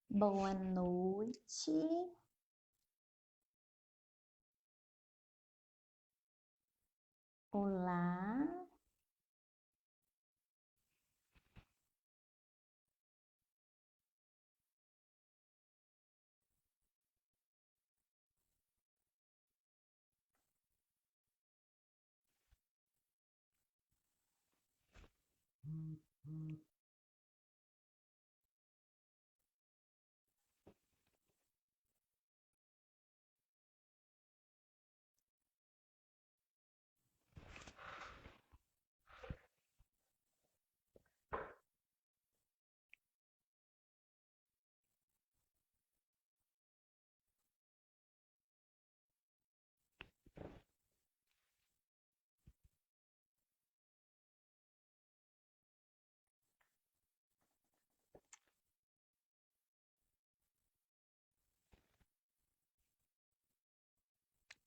Boa noite. Olá.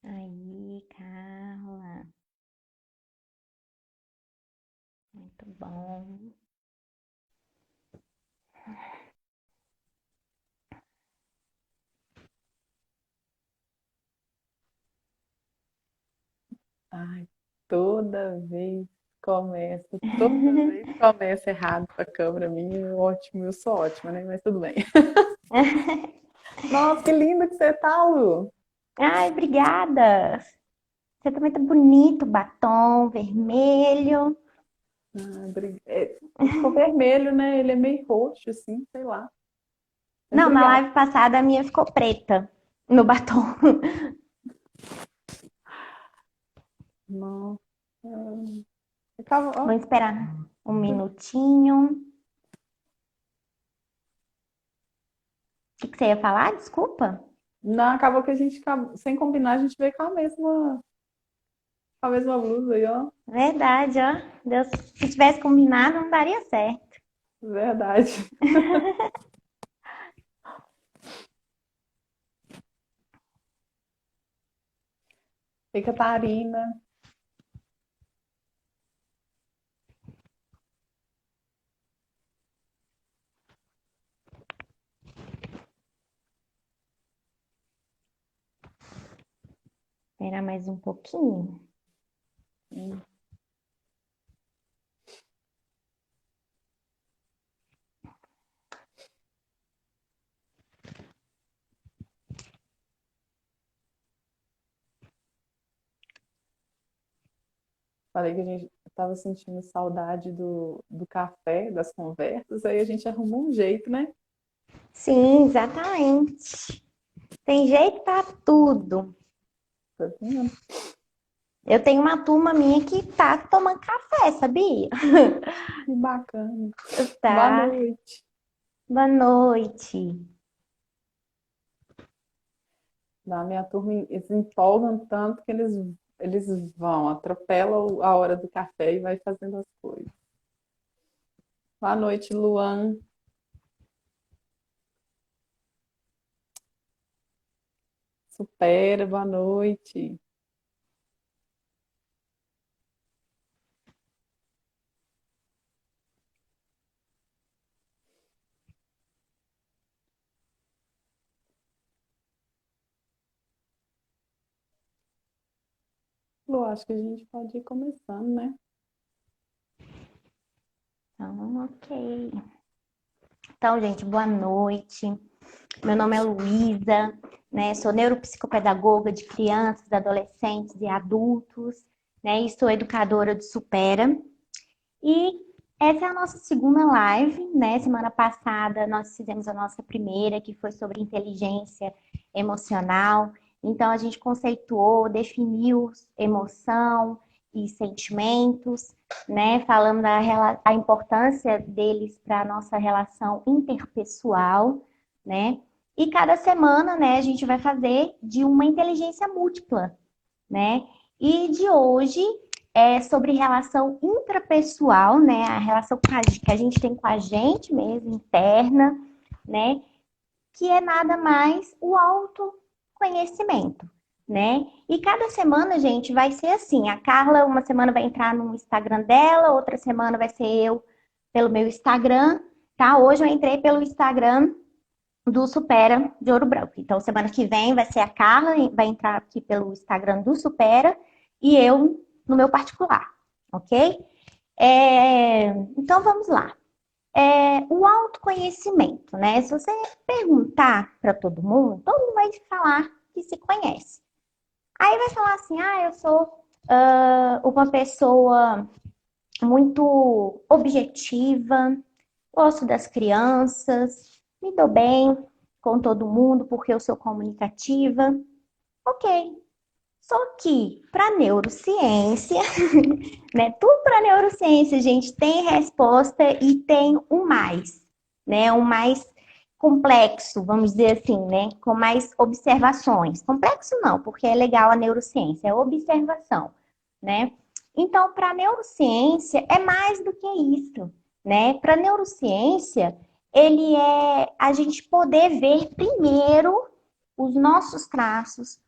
Aí, Carla. Muito bom. Ai, toda vez começa errado com a câmera minha, ótimo, eu sou ótima, né? Mas tudo bem. Nossa, que linda que você tá, Lu! Ai, obrigada. Você também tá bonito, batom vermelho. Ficou vermelho, né? Ele é meio roxo, assim, sei lá. Mas Não, na obrigada. live passada a minha ficou preta no batom. Nossa. Ficava, ó, Vamos esperar um minutinho. O que você ia falar? Desculpa. não, acabou que a gente, sem combinar, a gente veio com a mesma blusa aí, ó. Verdade, ó. Deus, se tivesse combinado, não daria certo. Verdade. E Catarina. Esperar mais um pouquinho. Hum, Falei que a gente estava sentindo saudade do café, das conversas, aí a gente arrumou um jeito, né? Sim, exatamente. Tem jeito pra tudo. Tá vendo? Eu tenho uma turma minha que tá tomando café, sabia? Que bacana. Boa Tá. noite. Boa noite. Na minha turma, eles empolgam tanto que eles vão, atropelam a hora do café e vai fazendo as coisas. Boa noite, Luan. Supera, boa noite. Lu, acho que a gente pode ir começando, né? Então, ok. Então, gente, boa noite. Meu nome é Luísa, né? Sou neuropsicopedagoga de crianças, adolescentes e adultos, né? E sou educadora de Supera. E essa é a nossa segunda live, né? Semana passada nós fizemos a nossa primeira, que foi sobre inteligência emocional. Então a gente conceituou, definiu emoção e sentimentos, né? Falando a importância deles para a nossa relação interpessoal, né? E cada semana, né, a gente vai fazer de uma inteligência múltipla, né? E de hoje é sobre relação intrapessoal, né? A relação que a gente tem com a gente mesmo, interna, né? Que é nada mais o autoconhecimento, né? E cada semana, gente, vai ser assim. A Carla, uma semana vai entrar no Instagram dela, outra semana vai ser eu pelo meu Instagram, tá? Hoje eu entrei pelo Instagram do Supera de Ouro Branco. Então, semana que vem vai ser a Carla, vai entrar aqui pelo Instagram do Supera e eu no meu particular, ok? Então, vamos lá. O autoconhecimento, né? Se você perguntar para todo mundo vai falar que se conhece. Aí vai falar assim, eu sou uma pessoa muito objetiva, gosto das crianças, me dou bem com todo mundo porque eu sou comunicativa. Ok. Só que para neurociência, né? Tudo para neurociência, gente, tem resposta e tem um mais, né? Um mais complexo, vamos dizer assim, né? Com mais observações. Complexo não, porque é legal a neurociência, é observação, né? Então, para neurociência é mais do que isso, né? Para neurociência, ele é a gente poder ver primeiro os nossos traços,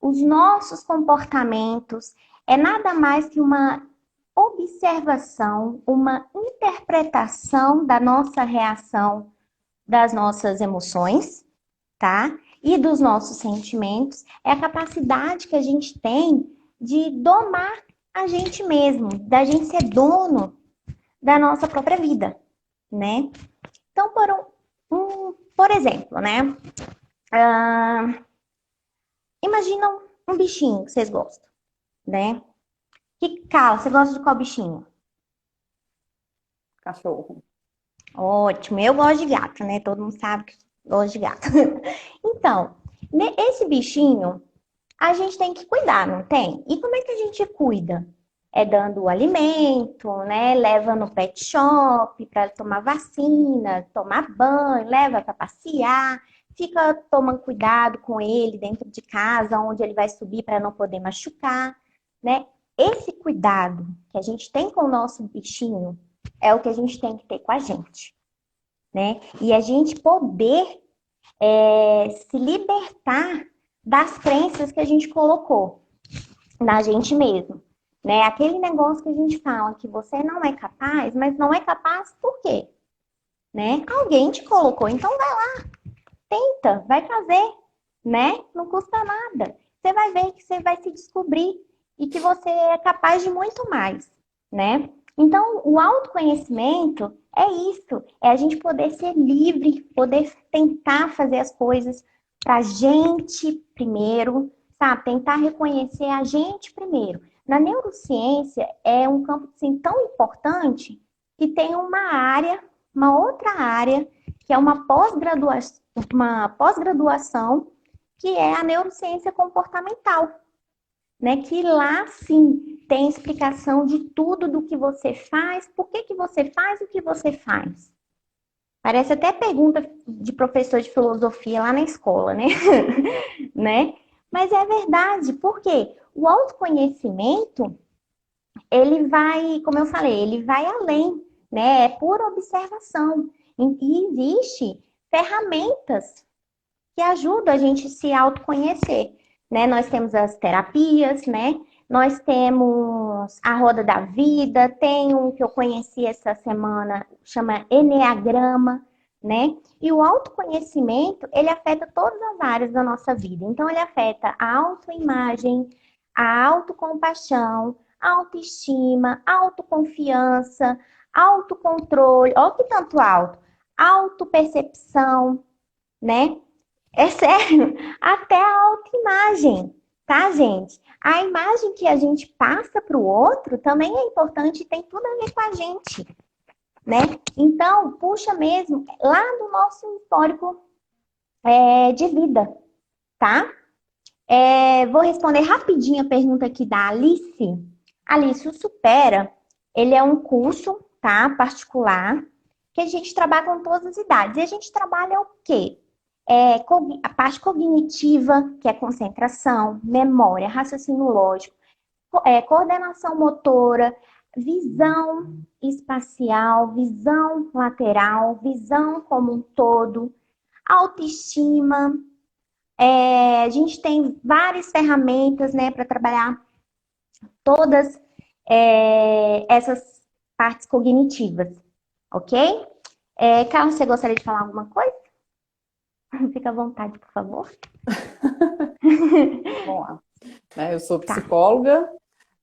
os nossos comportamentos, é nada mais que uma observação, uma interpretação da nossa reação, das nossas emoções, tá? E dos nossos sentimentos. É a capacidade que a gente tem de domar a gente mesmo, da gente ser dono da nossa própria vida, né? Então, por exemplo, né? Imagina um bichinho que vocês gostam, né? Você gosta de qual bichinho? Cachorro. Ótimo, eu gosto de gato, né? Todo mundo sabe que eu gosto de gato. Então, esse bichinho, a gente tem que cuidar, não tem? E como é que a gente cuida? É dando o alimento, né? Leva no pet shop para tomar vacina, tomar banho, leva para passear, fica tomando cuidado com ele dentro de casa, onde ele vai subir para não poder machucar, né? Esse cuidado que a gente tem com o nosso bichinho é o que a gente tem que ter com a gente, né? E a gente poder se libertar das crenças que a gente colocou na gente mesmo, né? Aquele negócio que a gente fala que você não é capaz, mas não é capaz por quê? Né? Alguém te colocou, então vai lá, tenta, vai fazer, né? Não custa nada. Você vai ver que você vai se descobrir e que você é capaz de muito mais, né? Então, o autoconhecimento é isso, é a gente poder ser livre, poder tentar fazer as coisas pra gente primeiro, sabe? Tentar reconhecer a gente primeiro. Na neurociência é um campo assim, tão importante que tem uma outra área, que é uma pós-graduação, que é a neurociência comportamental, né? Que lá sim tem explicação de tudo do que você faz, por que que você faz o que você faz. Parece até pergunta de professor de filosofia lá na escola, né? né? Mas é verdade, porque o autoconhecimento, ele vai, como eu falei, ele vai além, né? É por observação. E existe ferramentas que ajudam a gente a se autoconhecer, né? Nós temos as terapias, né? Nós temos a roda da vida, tem um que eu conheci essa semana, chama Eneagrama, né? E o autoconhecimento, ele afeta todas as áreas da nossa vida. Então, ele afeta a autoimagem, a autocompaixão, a autoestima, a autoconfiança, autocontrole, olha que tanto auto, autopercepção, né? É sério, até a autoimagem, tá, gente? A imagem que a gente passa para o outro também é importante e tem tudo a ver com a gente, né? Então, puxa mesmo lá do nosso histórico de vida, tá? Vou responder rapidinho a pergunta aqui da Alice. Alice, o Supera, ele é um curso, tá, particular, que a gente trabalha com todas as idades. E a gente trabalha o quê? A parte cognitiva, que é concentração, memória, raciocínio lógico, coordenação motora, visão espacial, visão lateral, visão como um todo, autoestima. A gente tem várias ferramentas, né, para trabalhar todas essas partes cognitivas, ok? Carlos, você gostaria de falar alguma coisa? Fica à vontade, por favor. Vamos lá. Eu sou Tá. psicóloga,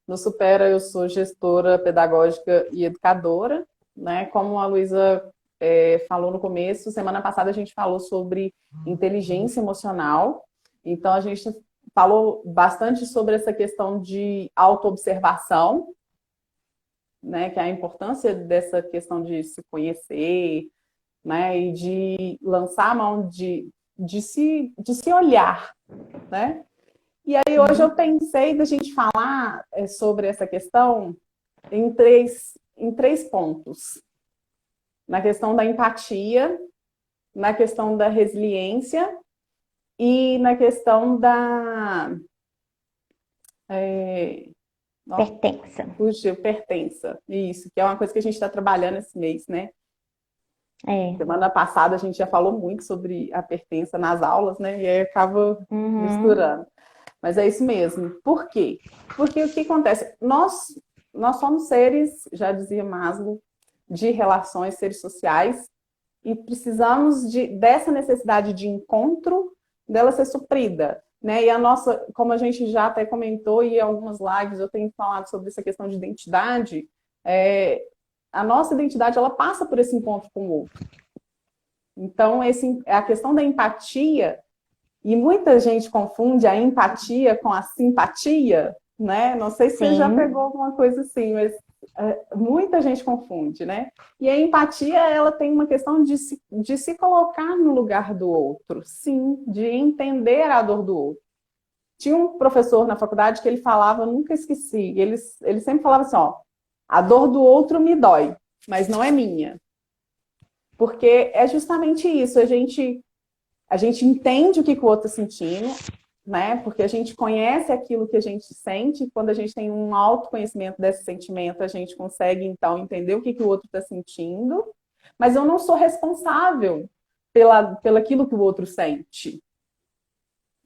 no Supera eu sou gestora pedagógica e educadora, né? Como a Luísa falou no começo, semana passada a gente falou sobre inteligência emocional, então a gente falou bastante sobre essa questão de autoobservação, né? Que é a importância dessa questão de se conhecer, né? E de lançar a mão de se olhar, né? E aí hoje eu pensei da gente falar sobre essa questão em três pontos. Na questão da empatia, na questão da resiliência e na questão da Pertença. pertença. Isso, que é uma coisa que a gente está trabalhando esse mês, né? É. Semana passada a gente já falou muito sobre a pertença nas aulas, né? E aí acaba misturando. Mas é isso mesmo. Por quê? Porque o que acontece? Nós somos seres, já dizia Maslow, de relações, seres sociais, e precisamos dessa necessidade de encontro, dela ser suprida, né? E a nossa, como a gente já até comentou, e em algumas lives eu tenho falado sobre essa questão de identidade, a nossa identidade, ela passa por esse encontro com o outro. Então, a questão da empatia, e muita gente confunde a empatia com a simpatia, né? Não sei se você já pegou alguma coisa assim, mas muita gente confunde, né? E a empatia, ela tem uma questão de se colocar no lugar do outro, sim, de entender a dor do outro. Tinha um professor na faculdade que ele falava, eu nunca esqueci, ele sempre falava assim, ó, a dor do outro me dói, mas não é minha. Porque é justamente isso, a gente entende o que o outro está sentindo, né? Porque a gente conhece aquilo que a gente sente, e quando a gente tem um autoconhecimento desse sentimento, a gente consegue, então, entender o que o outro está sentindo, mas eu não sou responsável pelaquilo que o outro sente.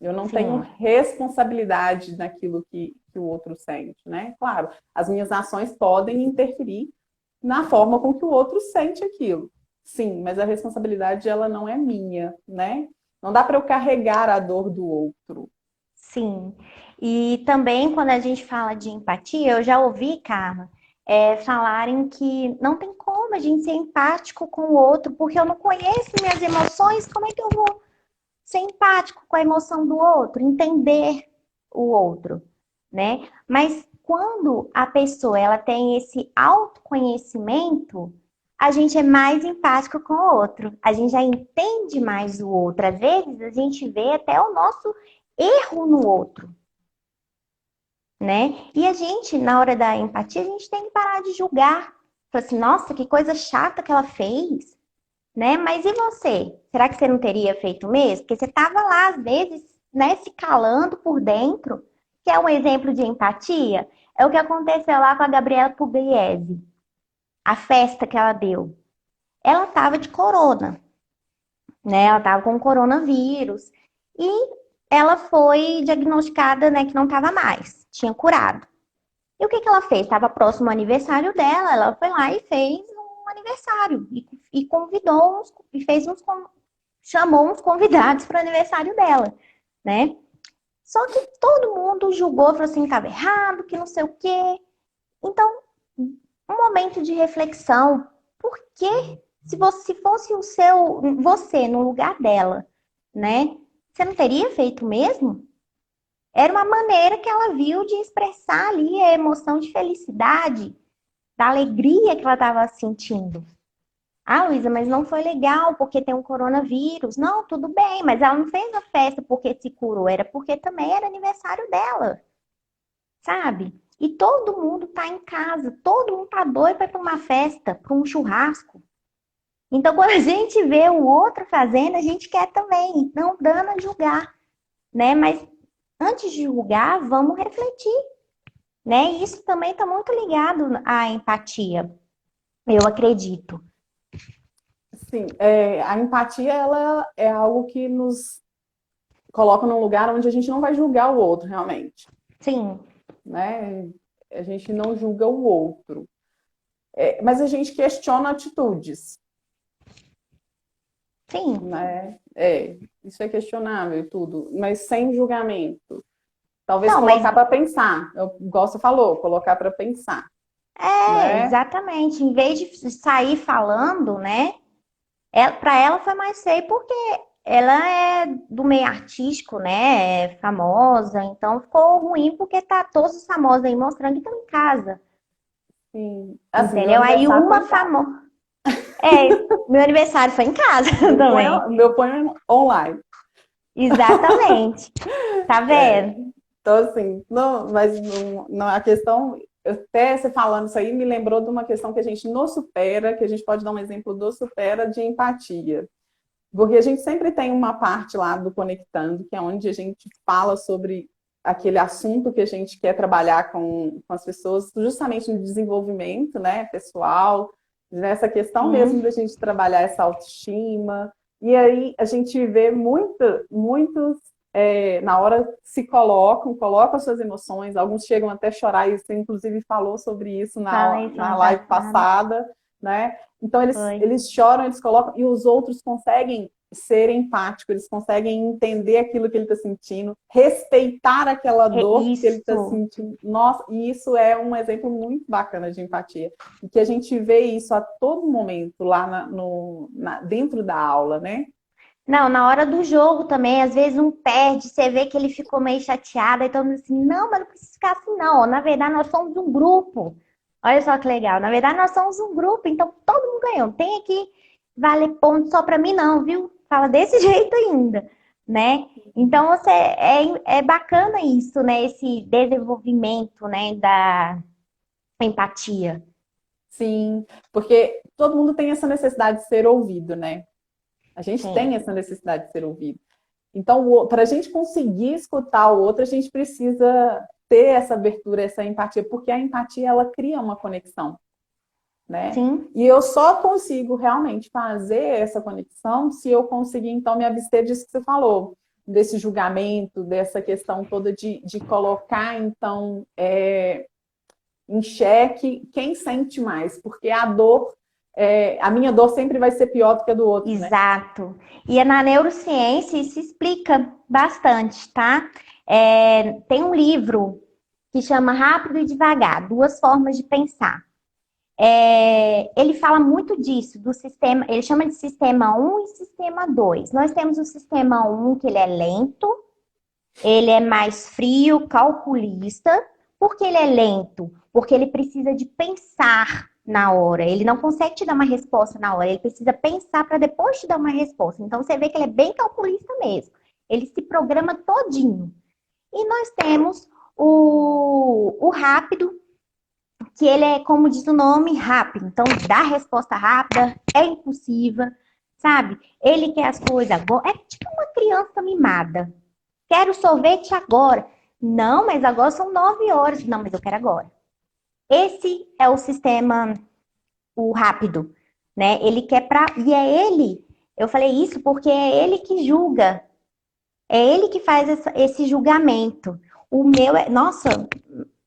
Eu não tenho responsabilidade naquilo que o outro sente, né? Claro, as minhas ações podem interferir na forma com que o outro sente aquilo. Sim, mas a responsabilidade, ela não é minha, né? Não dá para eu carregar a dor do outro. Sim. E também, quando a gente fala de empatia, eu já ouvi, Carla, falarem que não tem como a gente ser empático com o outro, porque eu não conheço minhas emoções, como é que eu vou ser empático com a emoção do outro, entender o outro, né? Mas quando a pessoa ela tem esse autoconhecimento, a gente é mais empático com o outro, a gente já entende mais o outro. Às vezes a gente vê até o nosso erro no outro, né? E a gente, na hora da empatia, a gente tem que parar de julgar. Falar assim, nossa, que coisa chata que ela fez, né? Mas e você? Será que você não teria feito mesmo? Porque você estava lá, às vezes, né, se calando por dentro, que é um exemplo de empatia. É o que aconteceu lá com a Gabriela Pugliese, a festa que ela deu. Ela estava de corona, né? Ela estava com coronavírus e ela foi diagnosticada, né, que não estava mais, tinha curado. E o que que ela fez? Estava próximo ao aniversário dela, ela foi lá e fez um aniversário e convidou uns, e fez uns, chamou uns convidados para o aniversário dela, né? Só que todo mundo julgou, falou assim, estava errado, que não sei o quê. Então, um momento de reflexão. Por que, se fosse você no lugar dela, né? Você não teria feito mesmo? Era uma maneira que ela viu de expressar ali a emoção de felicidade, da alegria que ela estava sentindo. Ah, Luísa, mas não foi legal porque tem um coronavírus. Não, tudo bem, mas ela não fez a festa porque se curou, era porque também era aniversário dela, sabe? E todo mundo tá em casa, todo mundo tá doido para uma festa, para um churrasco. Então, quando a gente vê o outro fazendo, a gente quer também, não dando a julgar, né? Mas antes de julgar, vamos refletir, né? E isso também está muito ligado à empatia, eu acredito. Sim, a empatia, ela é algo que nos coloca num lugar onde a gente não vai julgar o outro, realmente. Sim. Né? A gente não julga o outro. Mas a gente questiona atitudes. Sim. Né? isso é questionável e tudo, mas sem julgamento. Talvez Não, mas colocar para pensar, igual você falou, colocar para pensar, né? exatamente. Em vez de sair falando, né? Para ela foi mais feio porque ela é do meio artístico, né? É famosa, então ficou ruim porque tá todos os famosos aí mostrando que estão em casa, Sim. Assim, meu entendeu? Aí aniversário foi uma em casa. famosa. Meu aniversário foi em casa também. Meu ponho online. Exatamente. Tá É, vendo? então, assim, não, mas não, a questão, até você falando isso aí, me lembrou de uma questão que a gente não supera, que a gente pode dar um exemplo do supera de empatia. Porque a gente sempre tem uma parte lá do Conectando, que é onde a gente fala sobre aquele assunto que a gente quer trabalhar com as pessoas, justamente no desenvolvimento, né, pessoal, nessa questão mesmo Sim. da gente trabalhar essa autoestima. E aí a gente vê muitos, na hora se colocam suas emoções, alguns chegam até a chorar, e você inclusive falou sobre isso Falei na semana live passada. passada, né? Então Foi. eles choram, eles colocam, e os outros conseguem ser empáticos, eles conseguem entender aquilo que ele está sentindo, respeitar aquela É dor que ele está isso. sentindo. Nossa, e isso é um exemplo muito bacana de empatia. E que a gente vê isso a todo momento lá dentro da aula, né? Não, na hora do jogo também, às vezes um perde, você vê que ele ficou meio chateado, aí todo mundo assim, não, mas não precisa ficar assim, não. Na verdade, nós somos um grupo. Olha só que legal. Na verdade, nós somos um grupo, então todo mundo ganhou. Não tem aqui vale ponto só pra mim, não, viu? Fala desse jeito ainda, né? Então, é bacana isso, né? Esse desenvolvimento, né, da empatia. Sim, porque todo mundo tem essa necessidade de ser ouvido, né? A gente tem Sim, essa necessidade de ser ouvido. Então, para a gente conseguir escutar o outro, a gente precisa ter essa abertura, essa empatia, porque a empatia ela cria uma conexão, né? sim. E eu só consigo realmente fazer essa conexão se eu conseguir, então, me abster disso que você falou, desse julgamento, dessa questão toda de colocar, então, em xeque quem sente mais, porque a minha dor sempre vai ser pior do que a do outro, né? Exato. E é na neurociência isso explica bastante, tá? Tem um livro que chama Rápido e Devagar, Duas Formas de Pensar. Ele fala muito disso, do sistema, ele chama de sistema um e sistema 2. Nós temos o sistema um que ele é lento, ele é mais frio, calculista. Por que ele é lento? Porque ele precisa de pensar na hora. Ele não consegue te dar uma resposta na hora. Ele precisa pensar para depois te dar uma resposta. Então você vê que ele é bem calculista mesmo. Ele se programa todinho. E nós temos o rápido, que ele é, como diz o nome, rápido. Então dá resposta rápida, é impulsiva, sabe? Ele quer as coisas agora. É tipo uma criança mimada. Quero sorvete agora. Não, mas agora são 9 horas. Não, mas eu quero agora. Esse é o sistema, o rápido, né? Ele quer pra. E é ele. Eu falei isso porque é ele que julga. É ele que faz esse julgamento. O meu é. Nossa,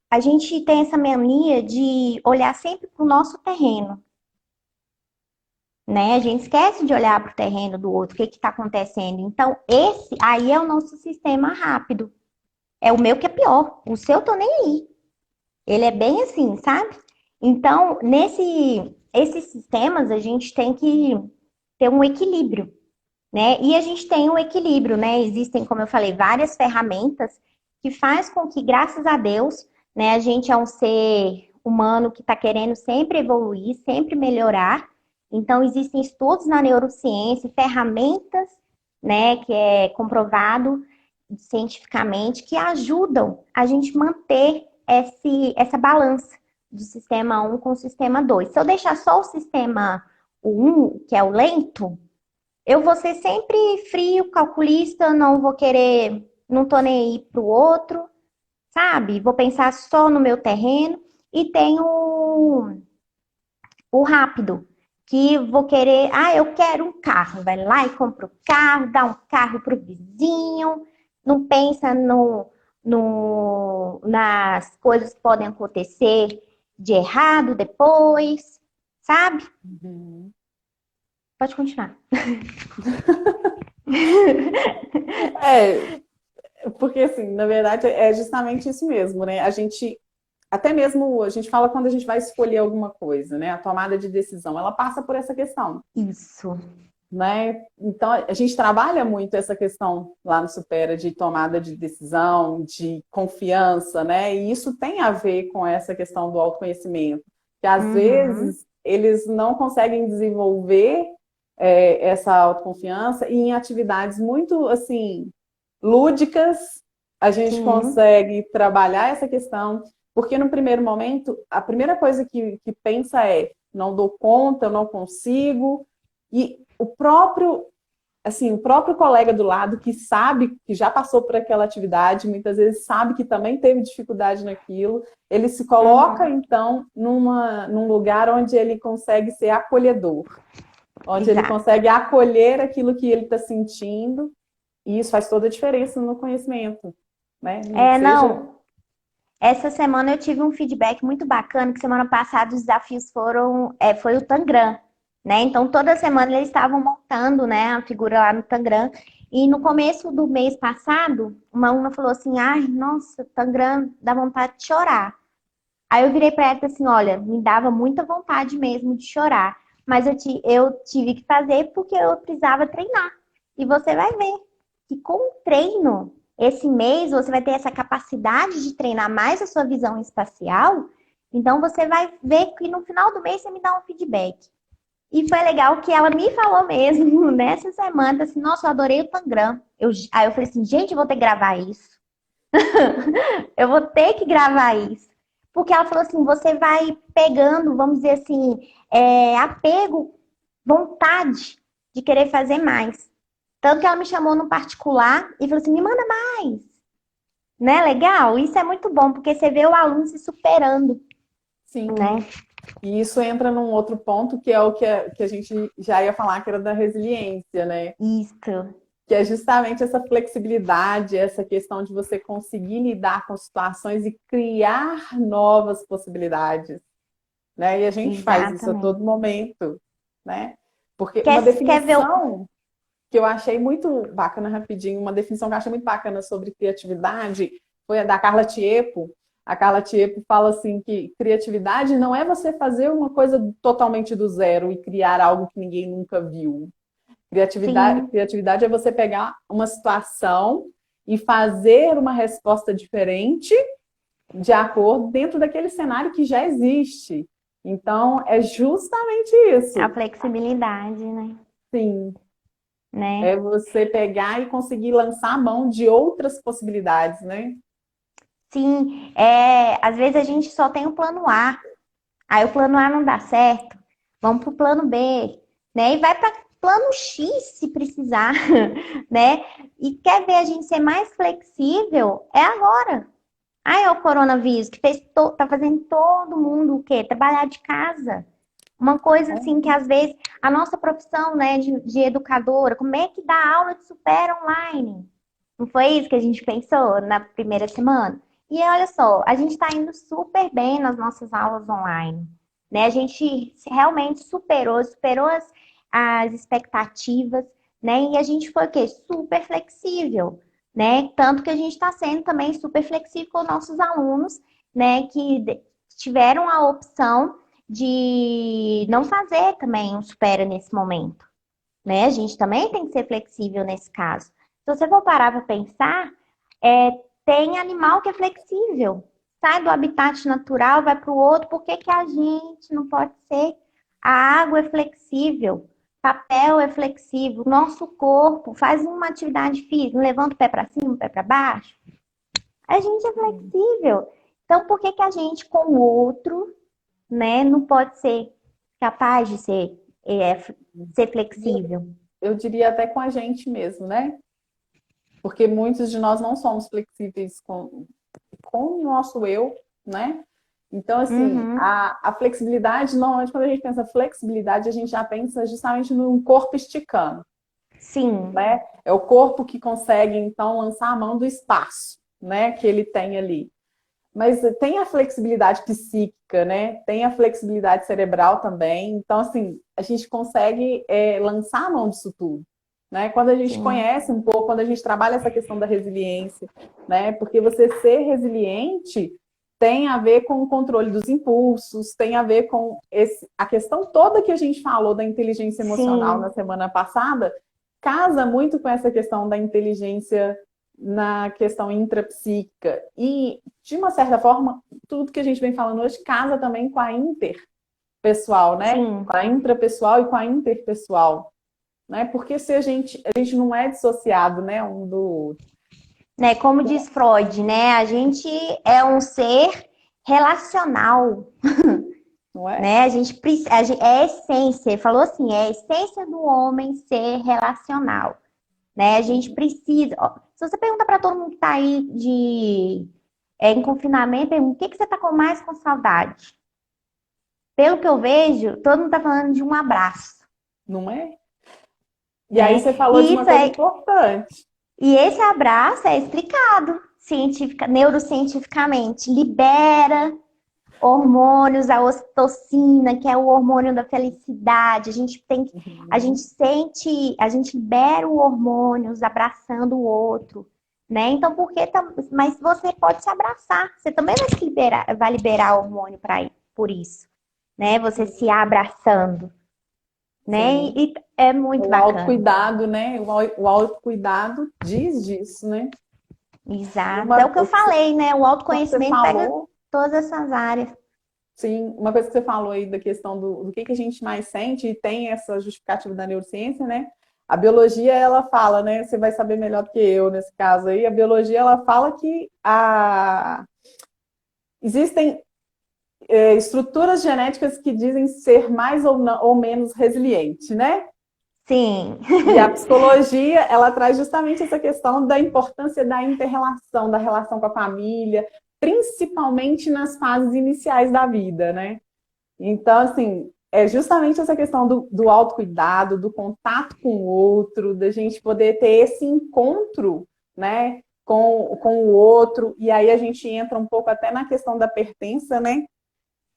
a gente tem essa mania de olhar sempre para o nosso terreno, né? A gente esquece de olhar para o terreno do outro, o que está acontecendo. Então, esse aí é o nosso sistema rápido. É o meu que é pior. O seu, eu tô nem aí. Ele é bem assim, sabe? Então, esses sistemas, a gente tem que ter um equilíbrio, né? E a gente tem um equilíbrio, né? Existem, como eu falei, várias ferramentas que faz com que, graças a Deus, né, a gente é um ser humano que está querendo sempre evoluir, sempre melhorar. Então, existem estudos na neurociência, ferramentas, né, que é comprovado cientificamente, que ajudam a gente manter essa balança do sistema um com o sistema 2. Se eu deixar só o sistema 1, que é o lento, eu vou ser sempre frio, calculista, não vou querer, não tô nem aí pro outro, sabe? Vou pensar só no meu terreno e tenho o rápido, que vou querer, eu quero um carro, vai lá e compra o carro, dá um carro pro vizinho, não pensa nas coisas que podem acontecer de errado depois, sabe? Uhum. Pode continuar. É, porque assim, na verdade, é justamente isso mesmo, né? A gente, até mesmo, a gente fala quando a gente vai escolher alguma coisa, né? A tomada de decisão, ela passa por essa questão, Isso. né? Então, a gente trabalha muito essa questão lá no Supera de tomada de decisão, de confiança, né? E isso tem a ver com essa questão do autoconhecimento, que às Uhum. vezes eles não conseguem desenvolver essa autoconfiança e em atividades muito, assim, lúdicas, a gente Sim, consegue trabalhar essa questão, porque no primeiro momento, a primeira coisa que pensa é, não dou conta, eu não consigo, e o próprio colega do lado que sabe, que já passou por aquela atividade, muitas vezes sabe que também teve dificuldade naquilo, ele se coloca, uhum. então, num lugar onde ele consegue ser acolhedor, onde ele Exato. consegue acolher aquilo que ele está sentindo, e isso faz toda a diferença no conhecimento, né? Nem que É, seja. não, essa semana eu tive um feedback muito bacana, que semana passada os desafios foi o Tangram, né? Então toda semana eles estavam montando, né, a figura lá no Tangram. E no começo do mês passado, uma aluna falou assim: "Ai, nossa, Tangram dá vontade de chorar". Aí eu virei para ela e falei assim: "Olha, me dava muita vontade mesmo de chorar, mas eu tive que fazer porque eu precisava treinar. E você vai ver que com o treino, esse mês você vai ter essa capacidade de treinar mais a sua visão espacial. Então você vai ver que no final do mês você me dá um feedback". E foi legal que ela me falou mesmo nessa semana, assim, nossa, eu adorei o Tangram. Aí eu falei assim, gente, eu vou ter que gravar isso. Eu vou ter que gravar isso. Porque ela falou assim, você vai pegando, vamos dizer assim, apego, vontade de querer fazer mais. Tanto que ela me chamou no particular e falou assim, me manda mais. Né? Legal? Isso é muito bom, porque você vê o aluno se superando, Sim. né? E isso entra num outro ponto, que é o que a gente já ia falar, que era da resiliência, né? Isso. Que é justamente essa flexibilidade, essa questão de você conseguir lidar com situações e criar novas possibilidades, né? E a gente faz isso a todo Exatamente. momento, né? Porque uma Quer ver o... definição que eu achei muito bacana, rapidinho, uma definição que eu achei muito bacana sobre criatividade foi a da Carla Tiepo. A Carla Tiepo fala assim que criatividade não é você fazer uma coisa totalmente do zero e criar algo que ninguém nunca viu. Sim, Criatividade é você pegar uma situação e fazer uma resposta diferente de acordo dentro daquele cenário que já existe. Então, é justamente a isso. flexibilidade, né? Sim, é Né? você pegar e conseguir lançar a mão de outras possibilidades, né? Sim, às vezes a gente só tem o plano A. Aí o plano A não dá certo, vamos para o plano B, né? E vai para plano X se precisar, né? E quer ver a gente ser mais flexível? É agora. Aí é o coronavírus que tá fazendo todo mundo o quê? Trabalhar de casa. Uma coisa assim que às vezes a nossa profissão, né, de educadora, como é que dá aula de super online? Não foi isso que a gente pensou na primeira semana? E olha só, a gente está indo super bem nas nossas aulas online, né? A gente realmente superou as expectativas, né? E a gente foi o quê? Super flexível, né? Tanto que a gente está sendo também super flexível com os nossos alunos, né? Tiveram a opção de não fazer também um supera nesse momento, né? A gente também tem que ser flexível nesse caso. Se você for parar para pensar, tem animal que é flexível. Sai do habitat natural, vai para o outro. Por que que a gente não pode ser? A água é flexível, papel é flexível, nosso corpo faz uma atividade física, levanta o pé para cima, o pé para baixo. A gente é flexível. Então, por que que a gente com o outro, né, não pode ser capaz de ser flexível? Eu diria até com a gente mesmo, né? Porque muitos de nós não somos flexíveis com o nosso eu, né? Então, assim, Uhum. a flexibilidade, normalmente, quando a gente pensa flexibilidade, a gente já pensa justamente num corpo esticando, Sim, né? É o corpo que consegue, então, lançar a mão do espaço, né? Que ele tem ali. Mas tem a flexibilidade psíquica, né? Tem a flexibilidade cerebral também. Então, assim, a gente consegue lançar a mão disso tudo, né? Quando a gente sim, conhece um pouco, quando a gente trabalha essa questão da resiliência, né? Porque você ser resiliente tem a ver com o controle dos impulsos, tem a ver com a questão toda que a gente falou da inteligência emocional na sim, semana passada, casa muito com essa questão da inteligência na questão intrapsíquica. E, de uma certa forma, tudo que a gente vem falando hoje casa também com a interpessoal, né? sim. Com a intrapessoal e com a interpessoal, né? Porque se a gente não é dissociado, né, um do outro, Né, como diz Freud, né? A gente é um ser relacional, não é? né? É a essência, ele falou assim, é a essência do homem ser relacional, né? A gente precisa. Ó, se você pergunta para todo mundo que está aí em confinamento, pergunta, o que que você está com mais com saudade? Pelo que eu vejo, todo mundo está falando de um abraço, Não é? E aí você né? falou de E uma isso coisa é, importante. e esse abraço é explicado neurocientificamente, libera hormônios, a ocitocina, que é o hormônio da felicidade. A gente Uhum. sente, a gente libera o hormônios abraçando o outro, né? Então, mas você pode se abraçar, você também vai liberar hormônio por isso, né? Você se Sim, abraçando, né? sim. E é muito O bacana. autocuidado, né? O autocuidado diz disso, né? E Exato. É uma o que eu coisa falei, né? O que você autoconhecimento pega falou, todas essas áreas. sim, uma coisa que você falou aí da questão do que a gente mais sente, e tem essa justificativa da neurociência, né? A biologia, ela fala, né? Você vai saber melhor do que eu nesse caso aí. A biologia, ela fala que existem estruturas genéticas que dizem ser mais ou menos resiliente, né? Sim, E a psicologia, ela traz justamente essa questão da importância da interrelação, da relação com a família, principalmente nas fases iniciais da vida, né? Então, assim, é justamente essa questão do autocuidado, do contato com o outro, da gente poder ter esse encontro, né, com o outro, e aí a gente entra um pouco até na questão da pertença, né?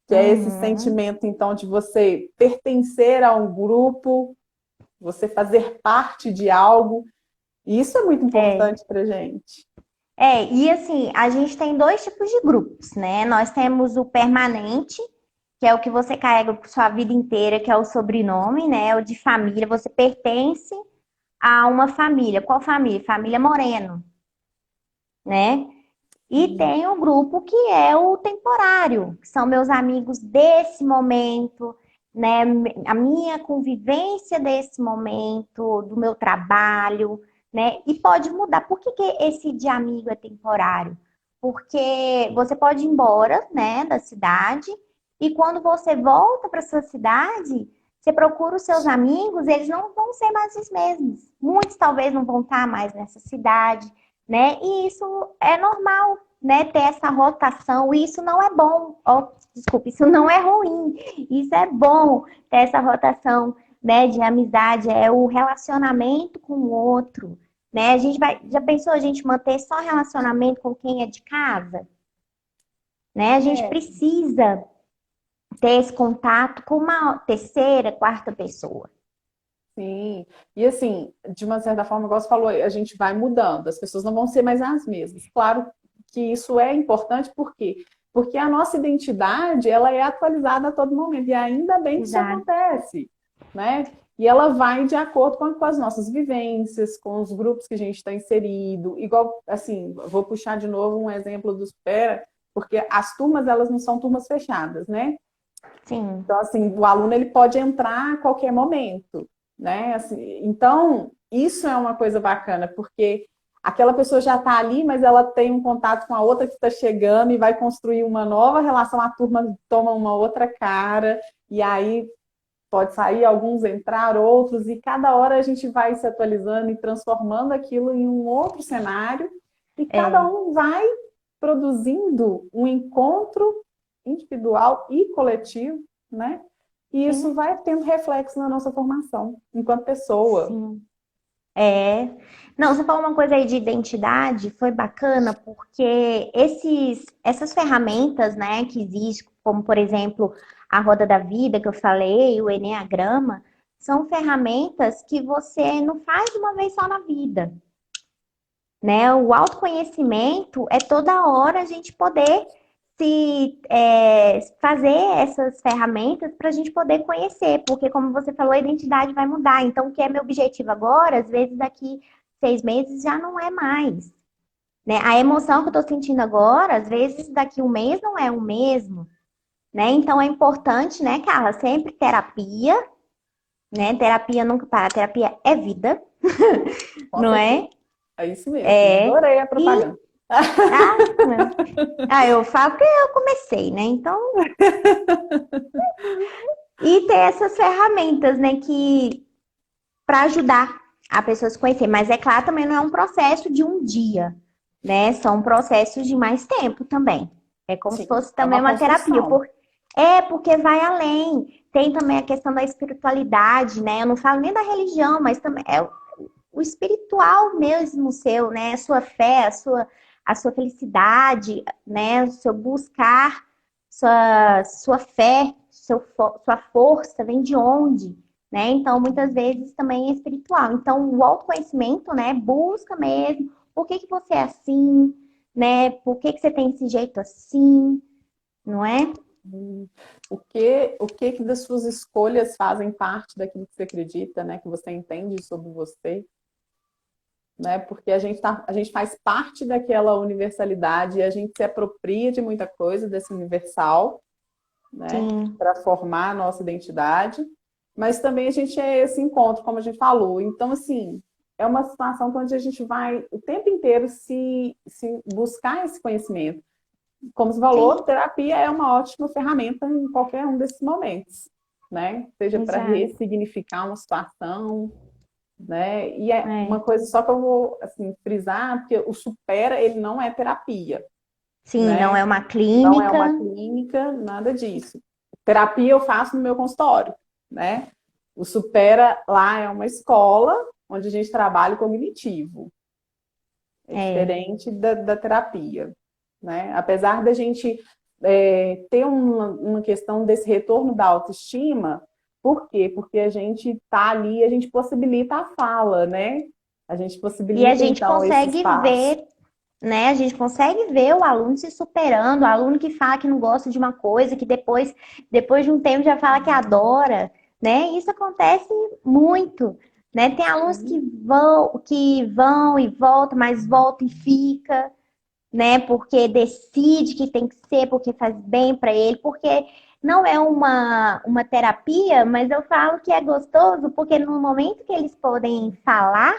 Que é esse uhum, sentimento, então, de você pertencer a um grupo, você fazer parte de algo. E isso é muito é. importante para gente. E assim, a gente tem dois tipos de grupos, né? Nós temos o permanente, que é o que você carrega por sua vida inteira, que é o sobrenome, né? O de família, você pertence a uma família. Qual família? Família Moreno, né? E tem o grupo que é o temporário, que são meus amigos desse momento, né? A minha convivência desse momento, do meu trabalho, né? E pode mudar. Por que que esse de amigo é temporário? Porque você pode ir embora, né, da cidade, e quando você volta para sua cidade, você procura os seus amigos, eles não vão ser mais os mesmos. Muitos talvez não vão estar mais nessa cidade, né? E isso é normal, né? Ter essa rotação, e isso não é bom. Oh, desculpa, isso não é ruim. Isso é bom ter essa rotação, né? De amizade, é o relacionamento com o outro, né? Já pensou a gente manter só relacionamento com quem é de casa, né? A gente É, precisa ter esse contato com uma terceira, quarta pessoa. sim. E assim, de uma certa forma, igual você falou, a gente vai mudando, as pessoas não vão ser mais as mesmas. Claro que isso é importante, por quê? Porque a nossa identidade, ela é atualizada a todo momento, e ainda bem que isso Exato. acontece, né? E ela vai de acordo com as nossas vivências, com os grupos que a gente está inserido. Igual, assim, vou puxar de novo um exemplo do Supera, porque as turmas, elas não são turmas fechadas, né? Sim. Então, assim, o aluno ele pode entrar a qualquer momento, né? Assim, então, isso é uma coisa bacana, porque aquela pessoa já está ali, mas ela tem um contato com a outra que está chegando e vai construir uma nova relação, a turma toma uma outra cara, e aí pode sair, alguns entrar, outros, e cada hora a gente vai se atualizando e transformando aquilo em um outro cenário, e cada É. um vai produzindo um encontro individual e coletivo, né? E isso Sim. vai tendo reflexo na nossa formação enquanto pessoa. Sim. É. Não, você falou uma coisa aí de identidade, foi bacana, porque essas ferramentas, né, que existem, como por exemplo a roda da vida que eu falei, o enneagrama, são ferramentas que você não faz uma vez só na vida, né? O autoconhecimento é toda hora a gente poder fazer essas ferramentas para a gente poder conhecer, porque como você falou, a identidade vai mudar. Então, o que é meu objetivo agora, às vezes daqui 6 meses já não é mais, né? A emoção que eu estou sentindo agora, às vezes daqui um mês não é o mesmo, né? Então é importante, né, Carla, sempre terapia, né? Terapia nunca para, terapia é vida, Com não certeza. é? É isso mesmo. É. Adorei a E propaganda. eu falo que eu comecei, né? Então, e ter essas ferramentas, né, que para ajudar a pessoa a se conhecer. Mas é claro, também não é um processo de um dia, né? São processos de mais tempo também. É como se Sim, fosse é também uma uma terapia. construção. Porque vai além. Tem também a questão da espiritualidade, né? Eu não falo nem da religião, mas também é o espiritual mesmo seu, né? A sua fé, a sua felicidade, né? O seu buscar, sua fé, sua força vem de onde? Né? Então, muitas vezes também é espiritual. Então, o autoconhecimento, né? Busca mesmo por que que você é assim, né? Por que que você tem esse jeito assim, não é? O que das suas escolhas fazem parte daquilo que você acredita, né? Que você entende sobre você, né? Porque a gente faz parte daquela universalidade e a gente se apropria de muita coisa desse universal, né? Sim, Para formar a nossa identidade, mas também a gente é esse encontro, como a gente falou. Então, assim, é uma situação onde a gente vai o tempo inteiro se buscar esse conhecimento. Como você falou, sim, terapia é uma ótima ferramenta em qualquer um desses momentos, né? Seja para exato. ressignificar uma situação, né? E é uma É. coisa só que eu vou assim frisar, porque o supera, ele não é terapia, Sim, não né? é uma Não é uma clínica. clínica, nada disso. Terapia eu faço no meu consultório, né? O supera lá é uma escola onde a gente trabalha o cognitivo. É É, diferente da terapia, né? Apesar da gente ter uma questão desse retorno da autoestima, por quê? Porque a gente está ali, a gente possibilita a fala, né? A gente e a possibilita, gente então, esse consegue espaço. ver, né? A gente consegue ver o aluno se superando, o aluno que fala que não gosta de uma coisa, que depois de um tempo já fala que adora, né? Isso acontece muito, né? Tem alunos que vão e voltam, mas voltam e fica, né? Porque decide que tem que ser, porque faz bem para ele, porque não é uma terapia, mas eu falo que é gostoso, porque no momento que eles podem falar,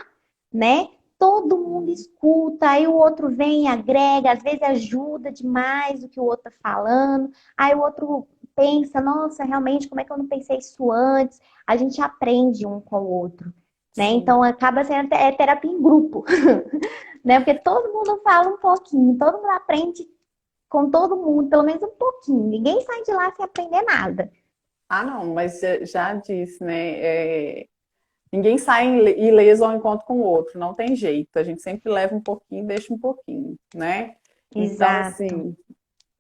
né? Todo mundo escuta, aí o outro vem e agrega, às vezes ajuda demais o que o outro tá falando, aí o outro pensa, nossa, realmente, como é que eu não pensei isso antes? A gente aprende um com o outro, né? Sim. Então acaba sendo terapia em grupo. Né? Porque todo mundo fala um pouquinho, todo mundo aprende com todo mundo, pelo menos um pouquinho. Ninguém sai de lá sem aprender nada. Ah, não, mas já disse, né? Ninguém sai ileso ao encontro com o outro, não tem jeito. A gente sempre leva um pouquinho, deixa um pouquinho, né? Então, Exato. assim,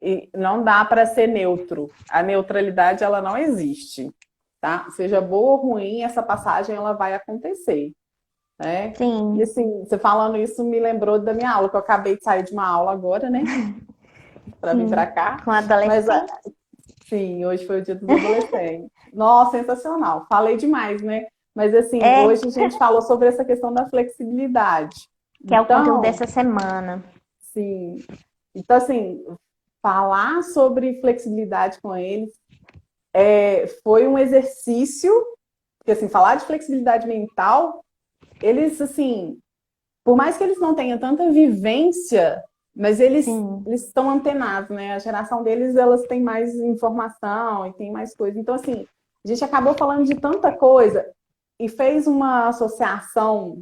e não dá para ser neutro. A neutralidade, ela não existe, tá? Seja boa ou ruim, essa passagem ela vai acontecer, né? E Sim, assim, você falando isso me lembrou da minha aula, que eu acabei de sair de uma aula agora, né? Para vir para sim. cá. Com Mas adolescente. sim, hoje foi o dia dos adolescentes. Nossa, sensacional. Falei demais, né? Mas assim, É, hoje a gente falou sobre essa questão da flexibilidade. que é o conteúdo Então, dessa semana. sim. Então, assim, falar sobre flexibilidade com eles foi um exercício, porque assim, falar de flexibilidade mental, eles assim, por mais que eles não tenham tanta vivência, mas eles Sim, eles estão antenados, né? A geração deles, elas têm mais informação e tem mais coisa. Então, assim, a gente acabou falando de tanta coisa e fez uma associação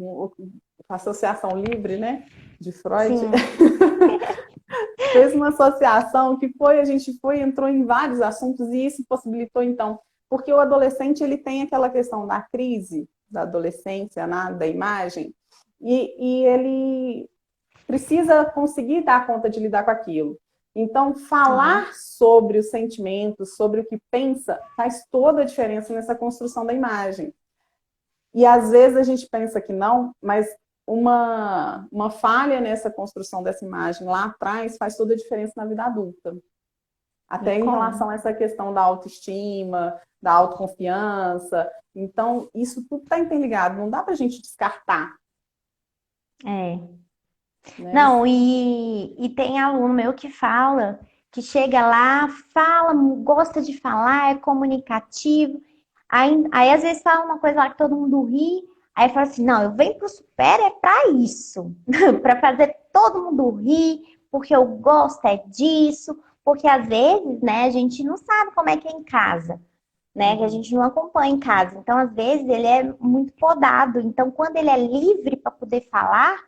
livre, né? De Freud, sim, fez uma associação que a gente entrou em vários assuntos e isso possibilitou, então, porque o adolescente, ele tem aquela questão da crise da adolescência, né, da imagem, e ele precisa conseguir dar conta de lidar com aquilo. Então, sim. falar sobre os sentimentos, sobre o que pensa, faz toda a diferença nessa construção da imagem. E às vezes a gente pensa que não, mas uma falha nessa construção dessa imagem lá atrás faz toda a diferença na vida adulta. Até E em como? relação a essa questão da autoestima, da autoconfiança. Então, isso tudo está interligado, não dá para a gente descartar, É. né? Não, e tem aluno meu que fala, que chega lá, fala, gosta de falar, é comunicativo. Aí às vezes fala uma coisa lá que todo mundo ri, aí fala assim, não, eu venho pro Super é pra isso, pra fazer todo mundo rir, porque eu gosto é disso, porque às vezes, né, a gente não sabe como é que é em casa, né, que a Uhum. gente não acompanha em casa. Então, às vezes, ele é muito podado. Então, quando ele é livre para poder falar,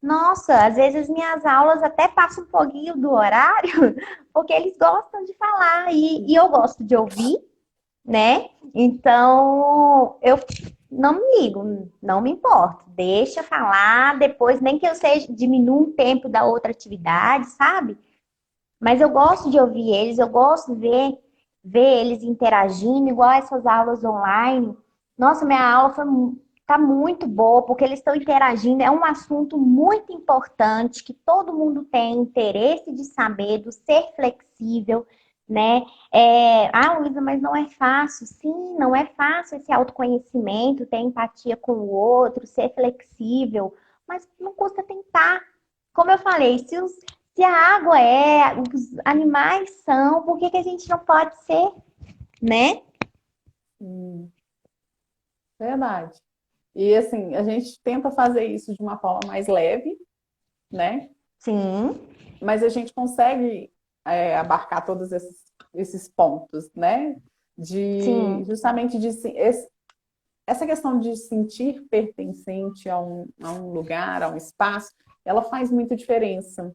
nossa, às vezes minhas aulas até passam um pouquinho do horário, porque eles gostam de falar e eu gosto de ouvir, né? Então, eu não me ligo, não me importo. Deixa falar, depois, nem que eu seja, diminua um tempo da outra atividade, sabe? Mas eu gosto de ouvir eles, eu gosto de ver eles interagindo, igual essas aulas online. Nossa, minha aula tá muito boa, porque eles estão interagindo. É um assunto muito importante que todo mundo tem interesse de saber, do ser flexível, né? Luísa, mas não é fácil. Sim, não é fácil esse autoconhecimento, ter empatia com o outro, ser flexível, mas não custa tentar. Como eu falei, se a água é, os animais são, por que que a gente não pode ser, né? Hum, verdade. E assim, a gente tenta fazer isso de uma forma mais leve, né? Sim, Mas a gente consegue abarcar todos esses pontos, né? De sim, justamente essa questão de sentir pertencente a um lugar, a um espaço, ela faz muita diferença.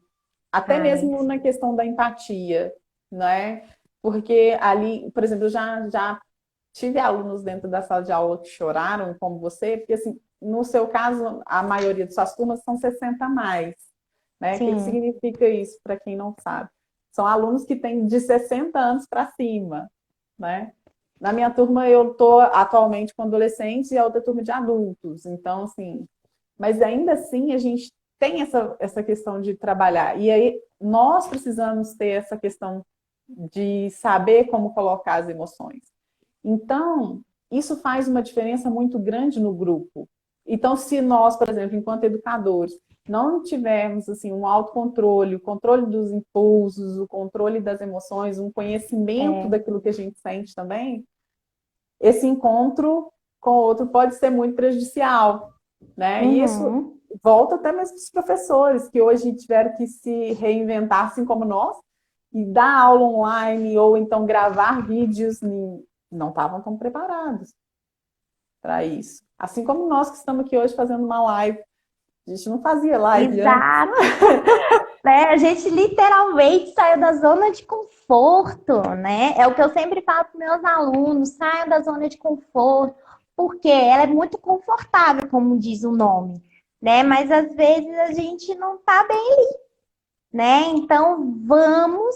Até mesmo faz. na questão da empatia, né? Porque ali, por exemplo, eu já tive alunos dentro da sala de aula que choraram, como você, porque assim, no seu caso, a maioria de suas turmas são 60 a mais, né? O que que Sim, significa isso para quem não sabe? São alunos que têm de 60 anos para cima, né? Na minha turma, eu estou atualmente com adolescentes e a outra turma de adultos. Então, assim, mas ainda assim a gente tem essa questão de trabalhar. E aí nós precisamos ter essa questão de saber como colocar as emoções. Então, isso faz uma diferença muito grande no grupo. Então, se nós, por exemplo, enquanto educadores, não tivermos assim um autocontrole, o controle dos impulsos, o controle das emoções, um conhecimento é. daquilo que a gente sente também, esse encontro com o outro pode ser muito prejudicial, né? E isso Uhum. volta até mesmo para os professores, que hoje tiveram que se reinventar, assim como nós, e dar aula online ou então gravar vídeos, não estavam tão preparados para isso. Assim como nós que estamos aqui hoje fazendo uma live. A gente não fazia live antes. Exato. Né? A gente literalmente saiu da zona de conforto, né? É o que eu sempre falo para meus alunos, saiam da zona de conforto, porque ela é muito confortável, como diz o nome, né? Mas às vezes a gente não tá bem, né? Então vamos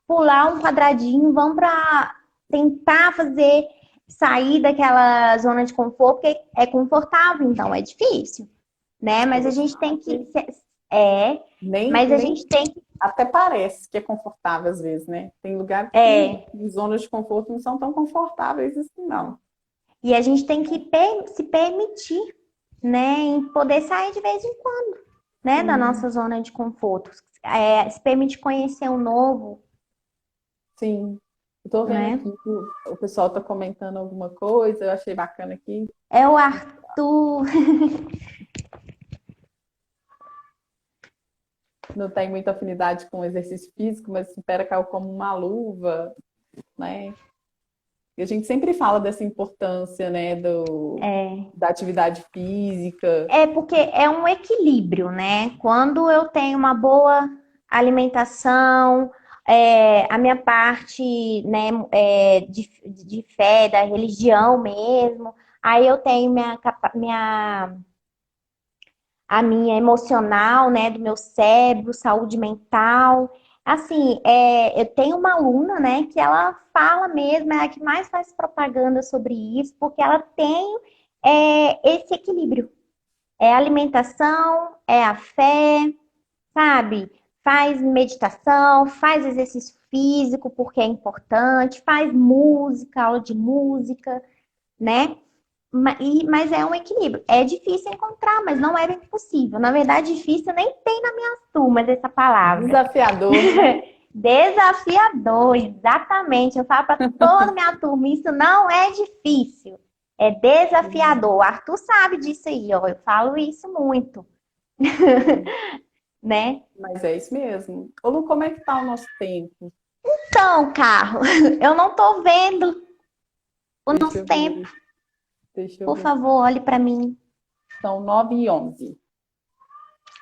pular um quadradinho, vamos para tentar fazer sair daquela zona de conforto, porque é confortável, então é difícil, né? Eu Mas a vou te gente falar tem que que é, mas a nem gente tem que até parece que é confortável às vezes, né? Tem lugares que é, zonas de conforto não são tão confortáveis assim, não. e a gente tem que se permitir, né, em poder sair de vez em quando, né, da Sim, nossa zona de conforto, se permitir conhecer o novo, sim. Estou vendo né? aqui que o pessoal está comentando alguma coisa, eu achei bacana aqui. É o Arthur. Não tem muita afinidade com exercício físico, mas supera caiu como uma luva, né? E a gente sempre fala dessa importância, né, É, da atividade física. é porque é um equilíbrio, né? Quando eu tenho uma boa alimentação, a minha parte, né, de fé, da religião mesmo, aí eu tenho a minha emocional, né, do meu cérebro, saúde mental. Assim, eu tenho uma aluna, né, que ela fala mesmo, é a que mais faz propaganda sobre isso, porque ela tem é esse equilíbrio. É a alimentação, é a fé, sabe? Faz meditação, faz exercício físico, porque é importante, faz música, aula de música, né? Mas é um equilíbrio. É difícil encontrar, mas não é impossível. Na verdade, difícil nem tem nas minhas turmas essa palavra. Desafiador, né? Desafiador, exatamente. Eu falo para toda minha turma, isso não é difícil. É desafiador. O Arthur sabe disso aí, ó. Eu falo isso muito, né? Mas é isso mesmo. Ô, Lu, como é que tá o nosso tempo? Então, carro, eu não tô vendo o Deixa nosso eu tempo. ver. Deixa eu Por ver. favor, olhe para mim. São 9h11.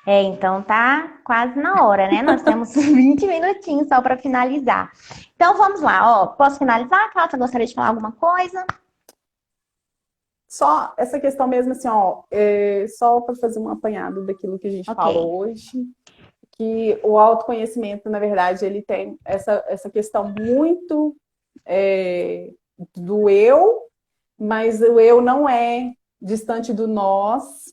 Então tá quase na hora, né? Nós temos 20 minutinhos só para finalizar. Então vamos lá, ó. Posso finalizar, Cláudia? Gostaria de falar alguma coisa? Só essa questão mesmo, assim, ó, só para fazer um apanhado daquilo que a gente Ok. falou hoje, que o autoconhecimento, na verdade, ele tem essa questão muito do eu, mas o eu não é distante do nós,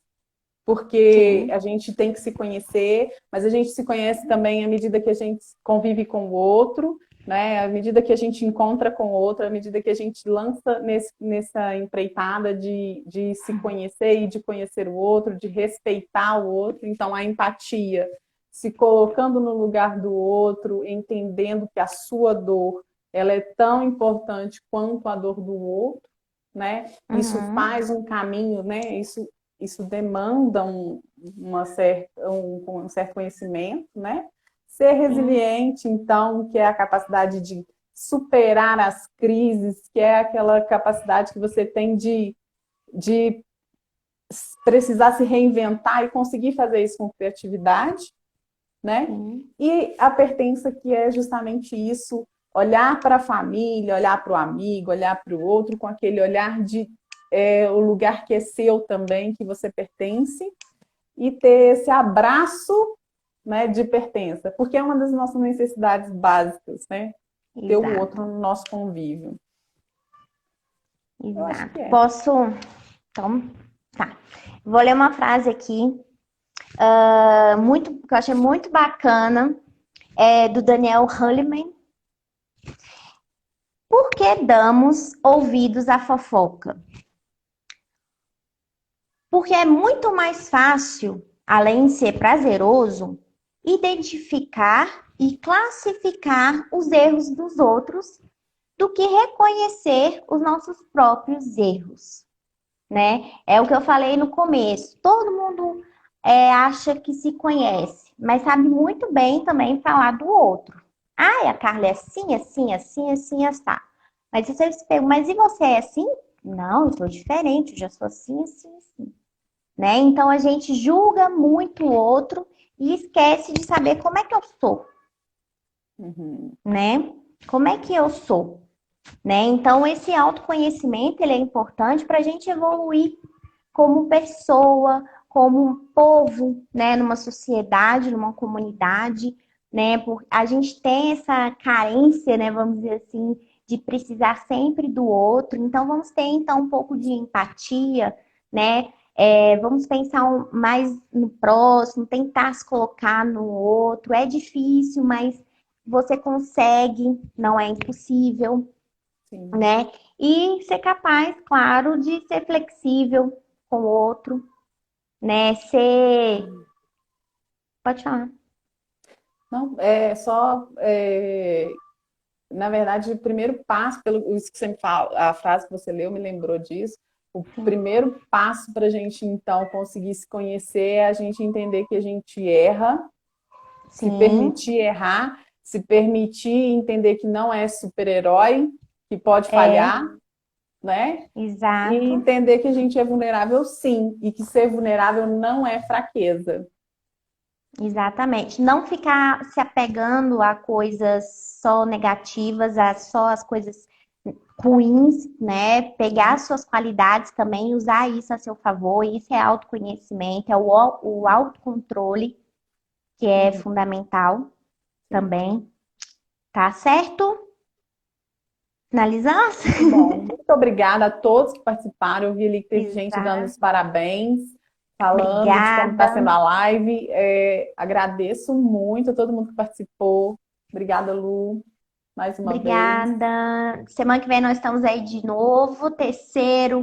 porque Sim. a gente tem que se conhecer, mas a gente se conhece também à medida que a gente convive com o outro, né? À medida que a gente encontra com o outro, à medida que a gente lança nessa empreitada de se conhecer e de conhecer o outro, de respeitar o outro. Então, a empatia, se colocando no lugar do outro, entendendo que a sua dor ela é tão importante quanto a dor do outro, né? Isso Uhum. faz um caminho, né? Isso demanda um certo conhecimento, né? Ser Sim. resiliente, então, que é a capacidade de superar as crises, que é aquela capacidade que você tem de precisar se reinventar e conseguir fazer isso com criatividade, né? Sim. E a pertença, que é justamente isso, olhar para a família, olhar para o amigo, olhar para o outro com aquele olhar de o lugar que é seu também, que você pertence, e ter esse abraço, né, de pertença, porque é uma das nossas necessidades básicas, né? Ter o outro Exato. no nosso convívio. Eu acho que Exato. é. Posso? Então, tá. Vou ler uma frase aqui, muito, que eu achei muito bacana, do Daniel Hkahnemann. Por que damos ouvidos à fofoca? Porque é muito mais fácil, além de ser prazeroso, identificar e classificar os erros dos outros do que reconhecer os nossos próprios erros, né? É o que eu falei no começo. Todo mundo acha que se conhece, mas sabe muito bem também falar do outro. Ah, a Carla é assim, assim, assim, assim, assim. Mas você se pergunta, mas e você é assim? Não, eu sou diferente, eu já sou assim, assim, assim, né? Então a gente julga muito o outro e esquece de saber como é que eu sou, Uhum. né? Como é que eu sou, né? Então esse autoconhecimento ele é importante para a gente evoluir como pessoa, como um povo, né? Numa sociedade, numa comunidade, né? Porque a gente tem essa carência, né? Vamos dizer assim, de precisar sempre do outro. Então vamos ter então um pouco de empatia, né? Vamos pensar mais no próximo, tentar se colocar no outro. É difícil, mas você consegue, não é impossível, Sim. né? E ser capaz, claro, de ser flexível com o outro, né? Ser. Pode falar. Não, na verdade, o primeiro passo, pelo isso que você me fala, a frase que você leu me lembrou disso. O Sim. primeiro passo para a gente, então, conseguir se conhecer é a gente entender que a gente erra, se Sim, permitir errar, se permitir entender que não é super-herói, que pode é, falhar, né? E exato, entender que a gente é vulnerável, sim, e que ser vulnerável não é fraqueza. exatamente. Não ficar se apegando a coisas só negativas, a só as coisas ruins, né? Pegar suas qualidades também e usar isso a seu favor. Isso é autoconhecimento, é o autocontrole, que é Uhum, fundamental sim. também. Tá certo? Finalizamos? Bom, muito obrigada a todos que participaram. Eu vi ali que teve gente dando Exato. os parabéns, falando de como está sendo Obrigada. a live. Agradeço muito a todo mundo que participou. Obrigada, Lu, mais uma vez. Obrigada. Semana que vem nós estamos aí de novo. Terceira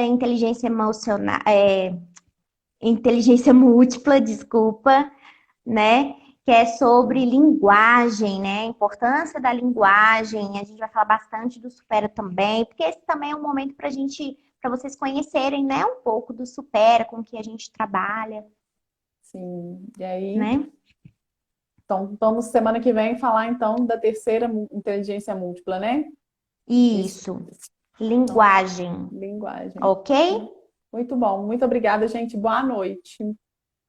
inteligência emocional, inteligência múltipla, desculpa, né? Que é sobre linguagem, né? A importância da linguagem. A gente vai falar bastante do Supera também, porque esse também é um momento para para vocês conhecerem, né? Um pouco do Supera, com que a gente trabalha, Sim, e aí, né? então, vamos semana que vem falar então da terceira inteligência múltipla, né? Isso, Isso. então, Linguagem, linguagem. ok? Muito bom, muito obrigada, gente. Boa noite.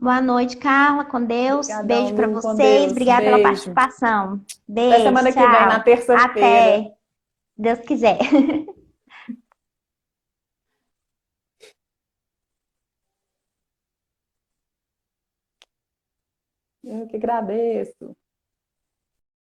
Boa noite, Carla, com Deus. Obrigadão, Beijo para Lu, com vocês. Deus. Obrigada pela Beijo. participação. Até Beijo, semana que vem, na tchau. terça-feira. Até, Deus quiser. Eu que agradeço.